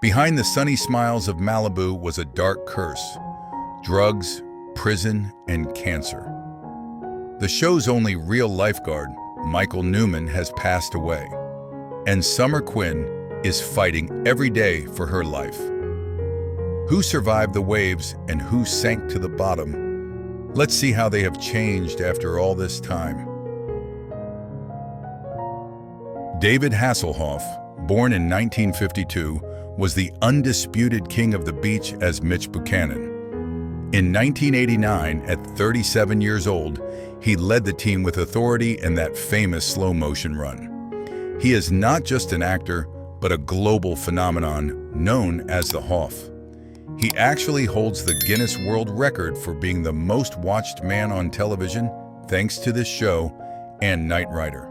Behind the sunny smiles of Malibu was a dark curse: drugs, prison, and cancer. The show's only real lifeguard, Michael Newman, has passed away, and Summer Quinn is fighting every day for her life. Who survived the waves and who sank to the bottom? Let's see how they have changed after all this time. David Hasselhoff, born in 1952, was the undisputed king of the beach as Mitch Buchanan. In 1989, at 37 years old, he led the team with authority in that famous slow-motion run. He is not just an actor, but a global phenomenon known as the Hoff. He actually holds the Guinness World Record for being the most watched man on television, thanks to this show and Knight Rider.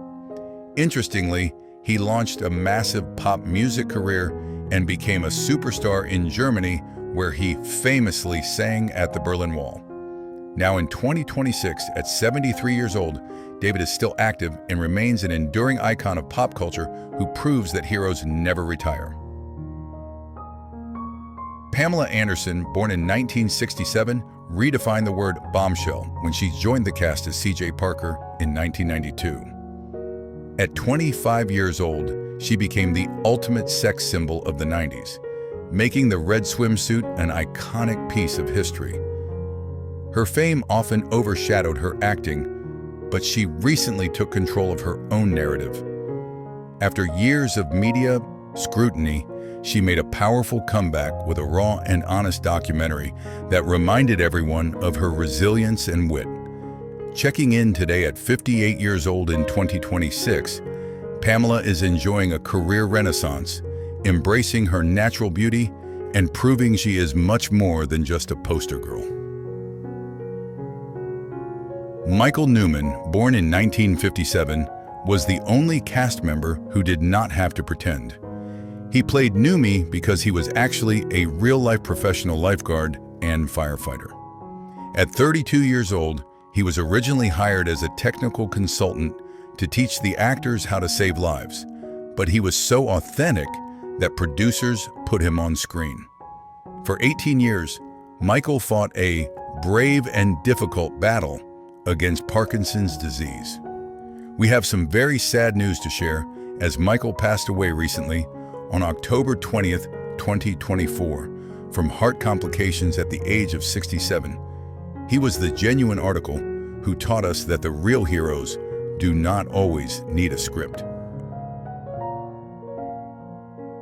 Interestingly, he launched a massive pop music career and became a superstar in Germany, where he famously sang at the Berlin Wall. Now in 2026, at 73 years old, David is still active and remains an enduring icon of pop culture who proves that heroes never retire. Pamela Anderson, born in 1967, redefined the word bombshell when she joined the cast as C.J. Parker in 1992. At 25 years old, she became the ultimate sex symbol of the 90s, making the red swimsuit an iconic piece of history. Her fame often overshadowed her acting, but she recently took control of her own narrative. After years of media scrutiny, she made a powerful comeback with a raw and honest documentary that reminded everyone of her resilience and wit. Checking in today at 58 years old in 2026, Pamela is enjoying a career renaissance, embracing her natural beauty and proving she is much more than just a poster girl. Michael Newman, born in 1957, was the only cast member who did not have to pretend. He played Newmy because he was actually a real-life professional lifeguard and firefighter. At 32 years old, he was originally hired as a technical consultant to teach the actors how to save lives, but he was so authentic that producers put him on screen. For 18 years, Michael fought a brave and difficult battle against Parkinson's disease. We have some very sad news to share, as Michael passed away recently on October 20th, 2024, from heart complications at the age of 67. He was the genuine article who taught us that the real heroes do not always need a script.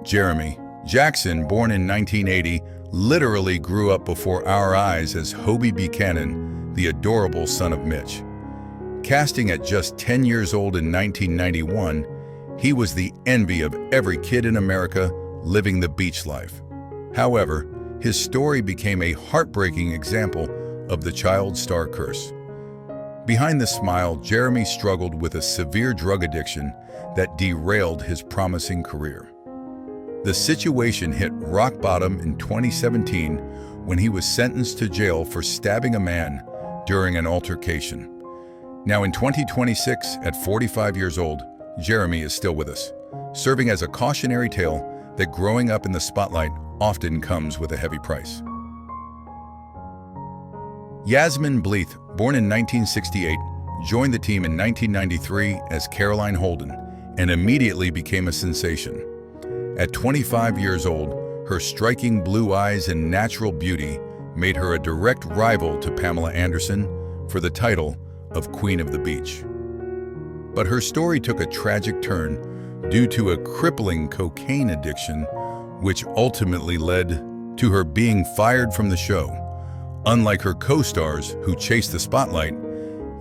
Jeremy Jackson, born in 1980, literally grew up before our eyes as Hobie Buchanan, the adorable son of Mitch. Casting at just 10 years old in 1991, he was the envy of every kid in America living the beach life. However, his story became a heartbreaking example of the child star curse. Behind the smile, Jeremy struggled with a severe drug addiction that derailed his promising career. The situation hit rock bottom in 2017 when he was sentenced to jail for stabbing a man during an altercation. Now in 2026, at 45 years old, Jeremy is still with us, serving as a cautionary tale that growing up in the spotlight often comes with a heavy price. Yasmin Bleeth, born in 1968, joined the team in 1993 as Caroline Holden and immediately became a sensation. At 25 years old, her striking blue eyes and natural beauty made her a direct rival to Pamela Anderson for the title of Queen of the Beach. But her story took a tragic turn due to a crippling cocaine addiction, which ultimately led to her being fired from the show. Unlike her co-stars who chased the spotlight,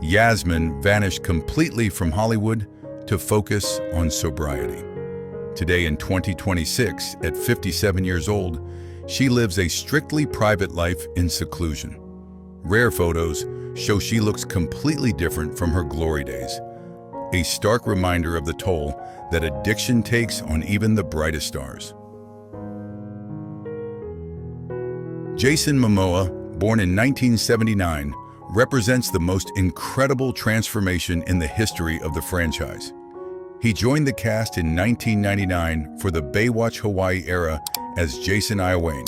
Yasmin vanished completely from Hollywood to focus on sobriety. Today in 2026, at 57 years old, she lives a strictly private life in seclusion. Rare photos show she looks completely different from her glory days, a stark reminder of the toll that addiction takes on even the brightest stars. Jason Momoa, born in 1979, represents the most incredible transformation in the history of the franchise. He joined the cast in 1999 for the Baywatch Hawaii era as Jason Iowane.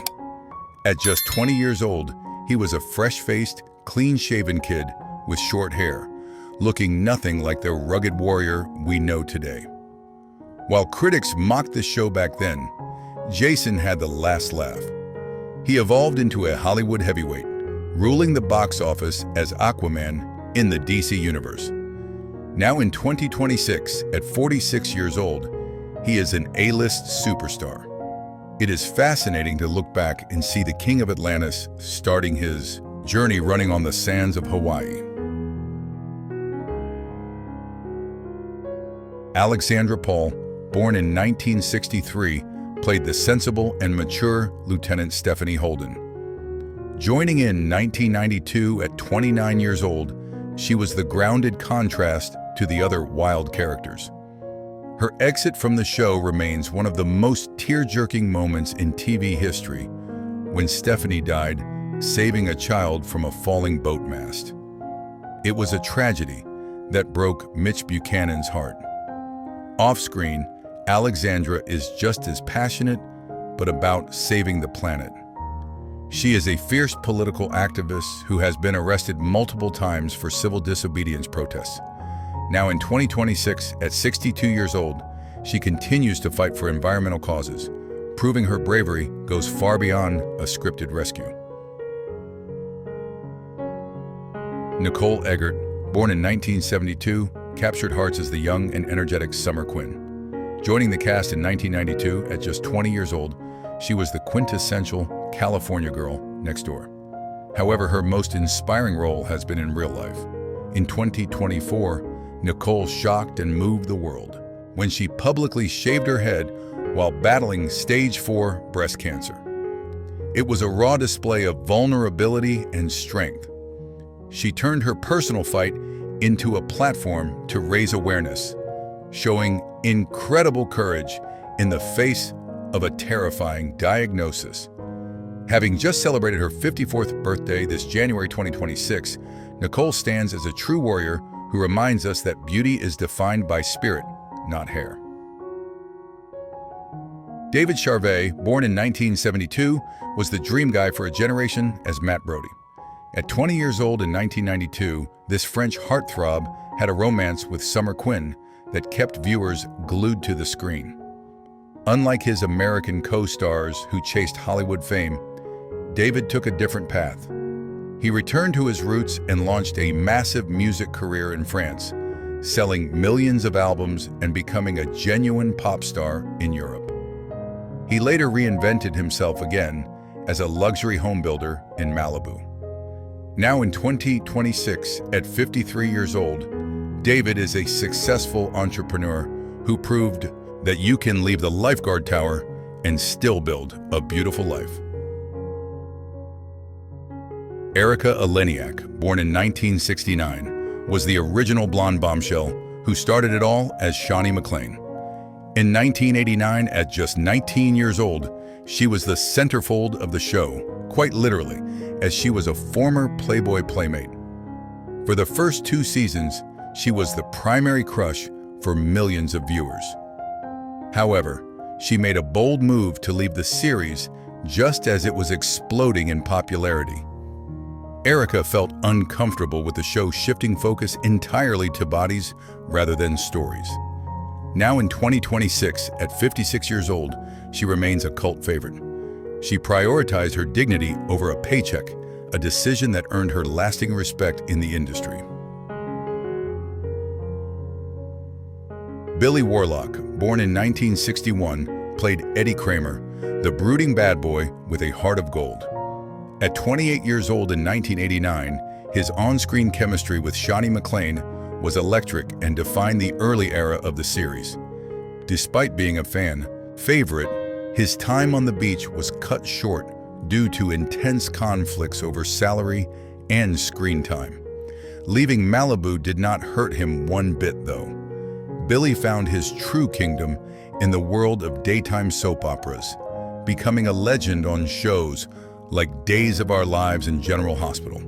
At just 20 years old, he was a fresh-faced, clean-shaven kid with short hair, looking nothing like the rugged warrior we know today. While critics mocked the show back then, Jason had the last laugh. He evolved into a Hollywood heavyweight, ruling the box office as Aquaman in the DC universe. Now in 2026, at 46 years old, he is an A-list superstar. It is fascinating to look back and see the King of Atlantis starting his journey running on the sands of Hawaii. Alexandra Paul, born in 1963, played the sensible and mature Lieutenant Stephanie Holden. Joining in 1992 at 29 years old, she was the grounded contrast to the other wild characters. Her exit from the show remains one of the most tear-jerking moments in TV history, when Stephanie died, saving a child from a falling boat mast. It was a tragedy that broke Mitch Buchanan's heart. Off-screen, Alexandra is just as passionate, but about saving the planet. She is a fierce political activist who has been arrested multiple times for civil disobedience protests. Now in 2026, at 62 years old, she continues to fight for environmental causes, proving her bravery goes far beyond a scripted rescue. Nicole Eggert, born in 1972, captured hearts as the young and energetic Summer Quinn. Joining the cast in 1992, at just 20 years old, she was the quintessential California girl next door. However, her most inspiring role has been in real life. In 2024, Nicole shocked and moved the world when she publicly shaved her head while battling stage 4 breast cancer. It was a raw display of vulnerability and strength. She turned her personal fight into a platform to raise awareness, showing incredible courage in the face of a terrifying diagnosis. Having just celebrated her 54th birthday this January 2026, Nicole stands as a true warrior who reminds us that beauty is defined by spirit, not hair. David Charvet, born in 1972, was the dream guy for a generation as Matt Brody. At 20 years old in 1992, this French heartthrob had a romance with Summer Quinn that kept viewers glued to the screen. Unlike his American co-stars who chased Hollywood fame, David took a different path. He returned to his roots and launched a massive music career in France, selling millions of albums and becoming a genuine pop star in Europe. He later reinvented himself again as a luxury home builder in Malibu. Now in 2026, at 53 years old, David is a successful entrepreneur who proved that you can leave the lifeguard tower and still build a beautiful life. Erika Eleniak, born in 1969, was the original blonde bombshell who started it all as Shawnee McClain. In 1989, at just 19 years old, she was the centerfold of the show, quite literally, as she was a former Playboy playmate. For the first 2 seasons, she was the primary crush for millions of viewers. However, she made a bold move to leave the series just as it was exploding in popularity. Erika felt uncomfortable with the show shifting focus entirely to bodies rather than stories. Now in 2026, at 56 years old, she remains a cult favorite. She prioritized her dignity over a paycheck, a decision that earned her lasting respect in the industry. Billy Warlock, born in 1961, played Eddie Kramer, the brooding bad boy with a heart of gold. At 28 years old in 1989, his on-screen chemistry with Shawnee McClain was electric and defined the early era of the series. Despite being a fan favorite, his time on the beach was cut short due to intense conflicts over salary and screen time. Leaving Malibu did not hurt him one bit, though. Billy found his true kingdom in the world of daytime soap operas, becoming a legend on shows like Days of Our Lives and General Hospital.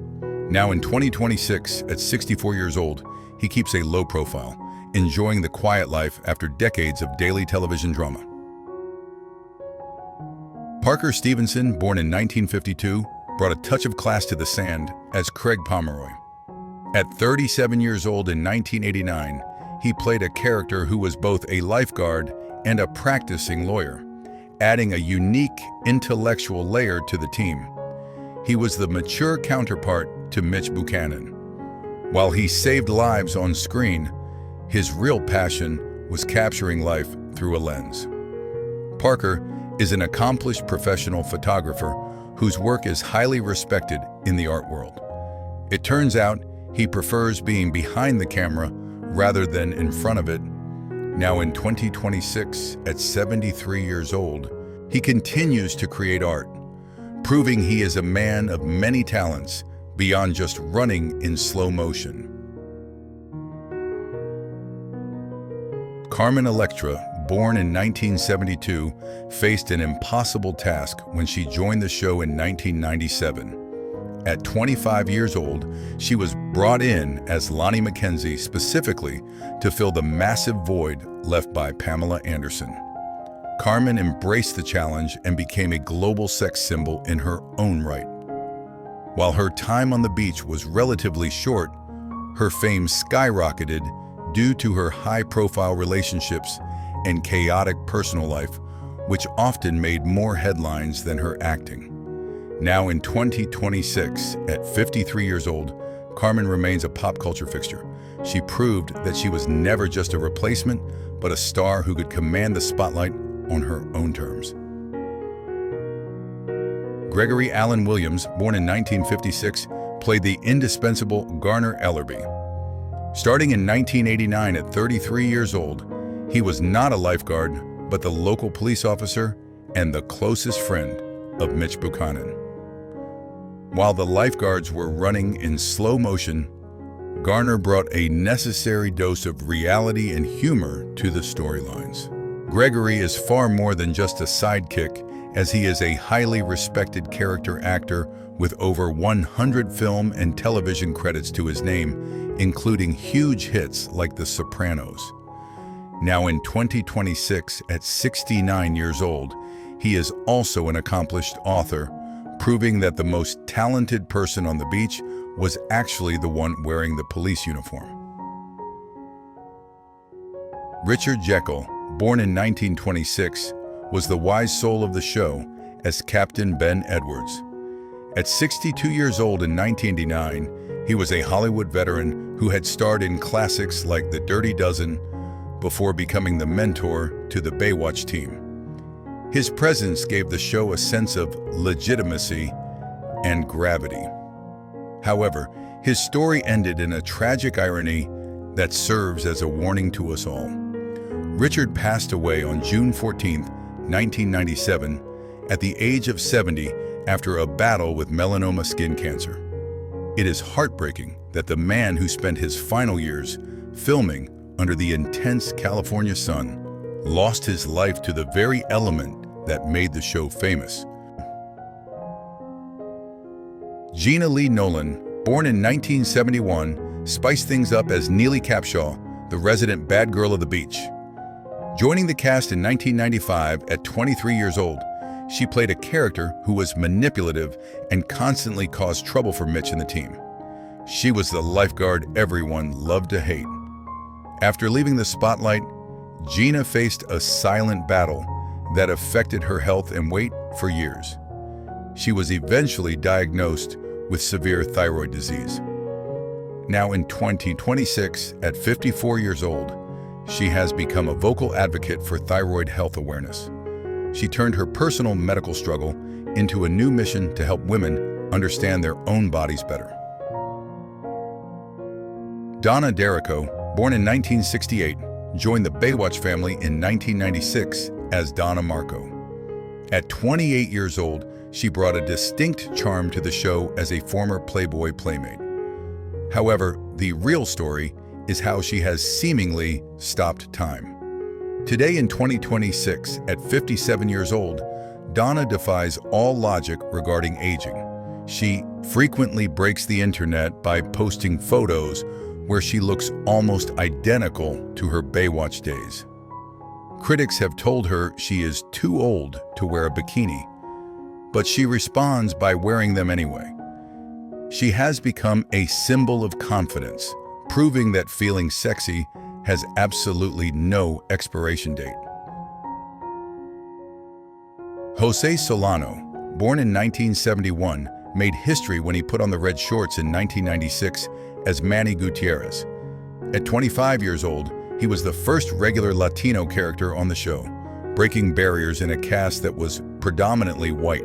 Now in 2026, at 64 years old, he keeps a low profile, enjoying the quiet life after decades of daily television drama. Parker Stevenson, born in 1952, brought a touch of class to the sand as Craig Pomeroy. At 37 years old in 1989, he played a character who was both a lifeguard and a practicing lawyer, adding a unique intellectual layer to the team. He was the mature counterpart to Mitch Buchanan. While he saved lives on screen, his real passion was capturing life through a lens. Parker is an accomplished professional photographer whose work is highly respected in the art world. It turns out he prefers being behind the camera rather than in front of it. Now in 2026, at 73 years old, he continues to create art, proving he is a man of many talents beyond just running in slow motion. Carmen Electra, born in 1972, faced an impossible task when she joined the show in 1997. At 25 years old, she was brought in as Lonnie McKenzie specifically to fill the massive void left by Pamela Anderson. Carmen embraced the challenge and became a global sex symbol in her own right. While her time on the beach was relatively short, her fame skyrocketed due to her high-profile relationships and chaotic personal life, which often made more headlines than her acting. Now in 2026, at 53 years old, Carmen remains a pop culture fixture. She proved that she was never just a replacement, but a star who could command the spotlight on her own terms. Gregory Allen Williams, born in 1956, played the indispensable Garner Ellerby. Starting in 1989 at 33 years old, he was not a lifeguard, but the local police officer and the closest friend of Mitch Buchanan. While the lifeguards were running in slow motion, Garner brought a necessary dose of reality and humor to the storylines. Gregory is far more than just a sidekick, as he is a highly respected character actor with over 100 film and television credits to his name, including huge hits like The Sopranos. Now in 2026, at 69 years old, he is also an accomplished author, proving that the most talented person on the beach was actually the one wearing the police uniform. Richard Jekyll, born in 1926, was the wise soul of the show as Captain Ben Edwards. At 62 years old in 1989, he was a Hollywood veteran who had starred in classics like The Dirty Dozen before becoming the mentor to the Baywatch team. His presence gave the show a sense of legitimacy and gravity. However, his story ended in a tragic irony that serves as a warning to us all. Richard passed away on June 14, 1997, at the age of 70 after a battle with melanoma skin cancer. It is heartbreaking that the man who spent his final years filming under the intense California sun lost his life to the very element that made the show famous. Gina Lee Nolan, born in 1971, spiced things up as Neely Capshaw, the resident bad girl of the beach. Joining the cast in 1995 at 23 years old, she played a character who was manipulative and constantly caused trouble for Mitch and the team. She was the lifeguard everyone loved to hate. After leaving the spotlight, Gina faced a silent battle that affected her health and weight for years. She was eventually diagnosed with severe thyroid disease. Now in 2026, at 54 years old, she has become a vocal advocate for thyroid health awareness. She turned her personal medical struggle into a new mission to help women understand their own bodies better. Donna D'Errico, born in 1968, joined the Baywatch family in 1996 as Donna Marco. At 28 years old, she brought a distinct charm to the show as a former Playboy playmate. However, the real story is how she has seemingly stopped time. Today in 2026, at 57 years old, Donna defies all logic regarding aging. She frequently breaks the internet by posting photos where she looks almost identical to her Baywatch days. Critics have told her she is too old to wear a bikini, but she responds by wearing them anyway. She has become a symbol of confidence, proving that feeling sexy has absolutely no expiration date. Jose Solano, born in 1971, made history when he put on the red shorts in 1996 as Manny Gutierrez. At 25 years old, he was the first regular Latino character on the show, breaking barriers in a cast that was predominantly white.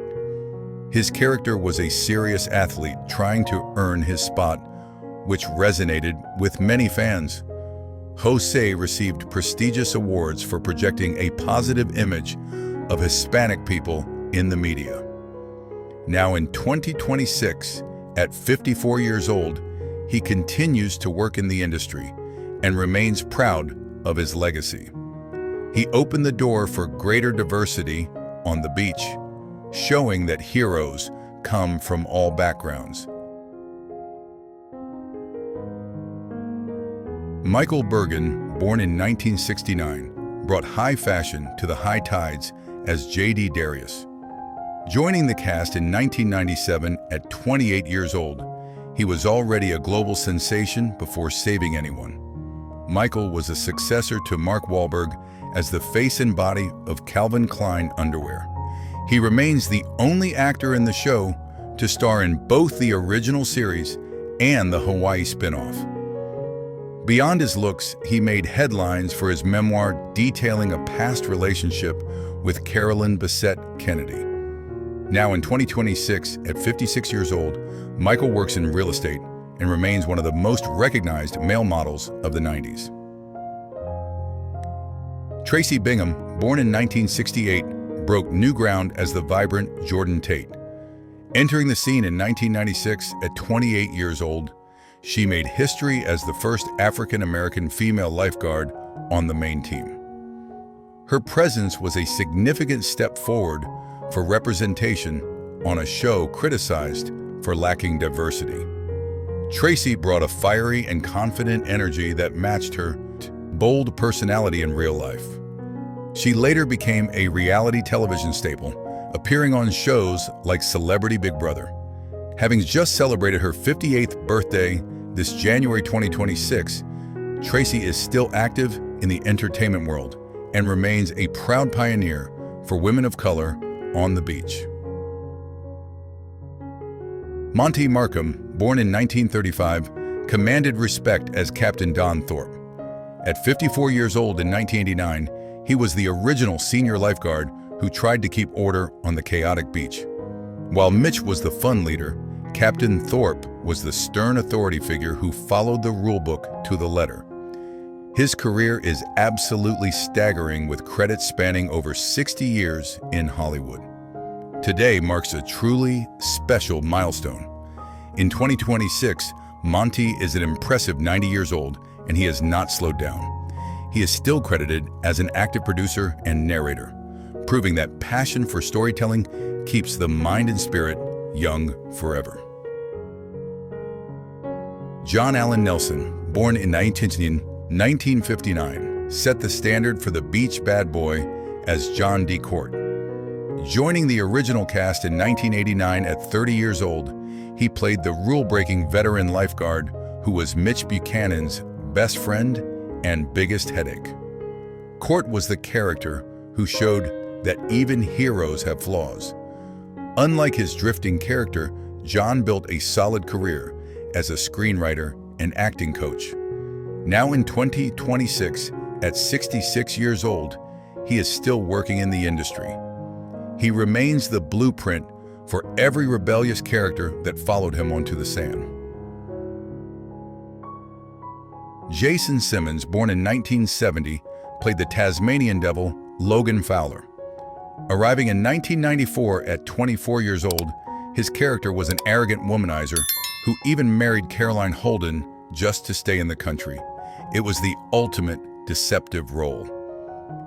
His character was a serious athlete trying to earn his spot, which resonated with many fans. Jose received prestigious awards for projecting a positive image of Hispanic people in the media. Now in 2026, at 54 years old, he continues to work in the industry and remains proud of his legacy. He opened the door for greater diversity on the beach, showing that heroes come from all backgrounds. Michael Bergen, born in 1969, brought high fashion to the high tides as J.D. Darius. Joining the cast in 1997 at 28 years old, he was already a global sensation before saving anyone. Michael was a successor to Mark Wahlberg as the face and body of Calvin Klein underwear. He remains the only actor in the show to star in both the original series and the Hawaii spin-off. Beyond his looks, he made headlines for his memoir detailing a past relationship with Carolyn Bessette Kennedy. Now in 2026, at 56 years old, Michael works in real estate and remains one of the most recognized male models of the 90s. Tracy Bingham, born in 1968, broke new ground as the vibrant Jordan Tate. Entering the scene in 1996 at 28 years old, she made history as the first African-American female lifeguard on the main team. Her presence was a significant step forward for representation on a show criticized for lacking diversity. Tracy brought a fiery and confident energy that matched her bold personality in real life. She later became a reality television staple, appearing on shows like Celebrity Big Brother. Having just celebrated her 58th birthday this January 2026, Tracy is still active in the entertainment world and remains a proud pioneer for women of color on the beach. Monty Markham, born in 1935, commanded respect as Captain Don Thorpe. At 54 years old in 1989, he was the original senior lifeguard who tried to keep order on the chaotic beach. While Mitch was the fun leader, Captain Thorpe was the stern authority figure who followed the rulebook to the letter. His career is absolutely staggering, with credits spanning over 60 years in Hollywood. Today marks a truly special milestone. In 2026, Monty is an impressive 90 years old, and he has not slowed down. He is still credited as an active producer and narrator, proving that passion for storytelling keeps the mind and spirit young forever. John Allen Nelson, born in 1959, set the standard for the beach bad boy as John D. Court. Joining the original cast in 1989 at 30 years old, he played the rule-breaking veteran lifeguard who was Mitch Buchanan's best friend and biggest headache. Court was the character who showed that even heroes have flaws. Unlike his drifting character, John built a solid career as a screenwriter and acting coach. Now in 2026, at 66 years old, he is still working in the industry. He remains the blueprint for every rebellious character that followed him onto the sand. Jason Simmons, born in 1970, played the Tasmanian devil Logan Fowler. Arriving in 1994 at 24 years old, his character was an arrogant womanizer who even married Caroline Holden just to stay in the country. It was the ultimate deceptive role.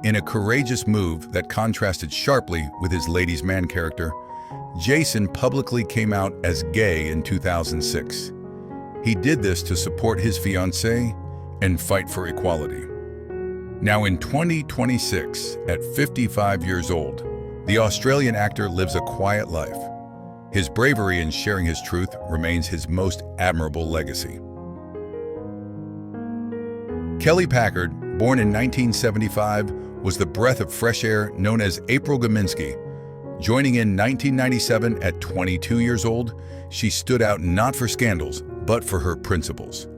In a courageous move that contrasted sharply with his ladies' man character, Jason publicly came out as gay in 2006. He did this to support his fiancée and fight for equality. Now in 2026, at 55 years old, the Australian actor lives a quiet life. His bravery in sharing his truth remains his most admirable legacy. Kelly Packard, born in 1975, was the breath of fresh air known as April Gaminsky. Joining in 1997 at 22 years old, she stood out not for scandals, but for her principles.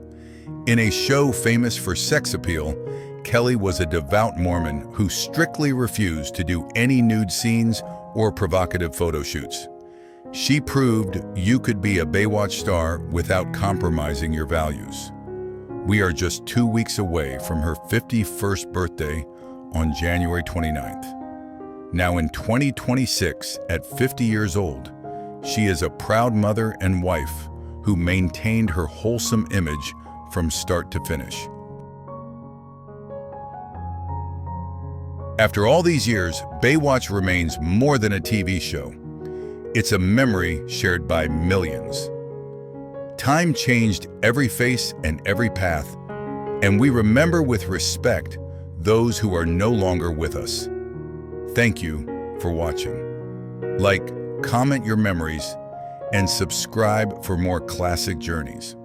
In a show famous for sex appeal, Kelly was a devout Mormon who strictly refused to do any nude scenes or provocative photo shoots. She proved you could be a Baywatch star without compromising your values. We are just 2 weeks away from her 51st birthday on January 29th. Now in 2026, at 50 years old, she is a proud mother and wife who maintained her wholesome image from start to finish. After all these years, Baywatch remains more than a TV show. It's a memory shared by millions. Time changed every face and every path, and we remember with respect those who are no longer with us. Thank you for watching. Like, comment your memories, and subscribe for more classic journeys.